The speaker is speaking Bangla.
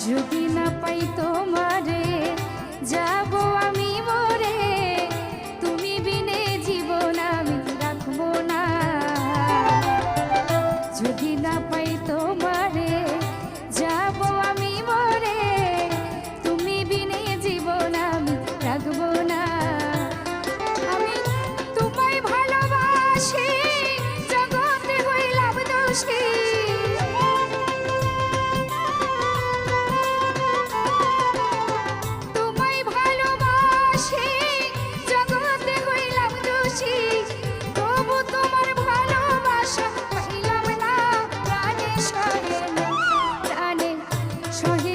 যদি না পাই তোমারে যাব আমি মরে, তুমি বিনে জীবন আমি রাখবো না। যদি না পাই তোমারে যাব আমি মরে, তুমি বিনে জীবন আমি রাখবো না। আমি তোমায় ভালোবাসি, জগতে হইলাম দোষী। সহে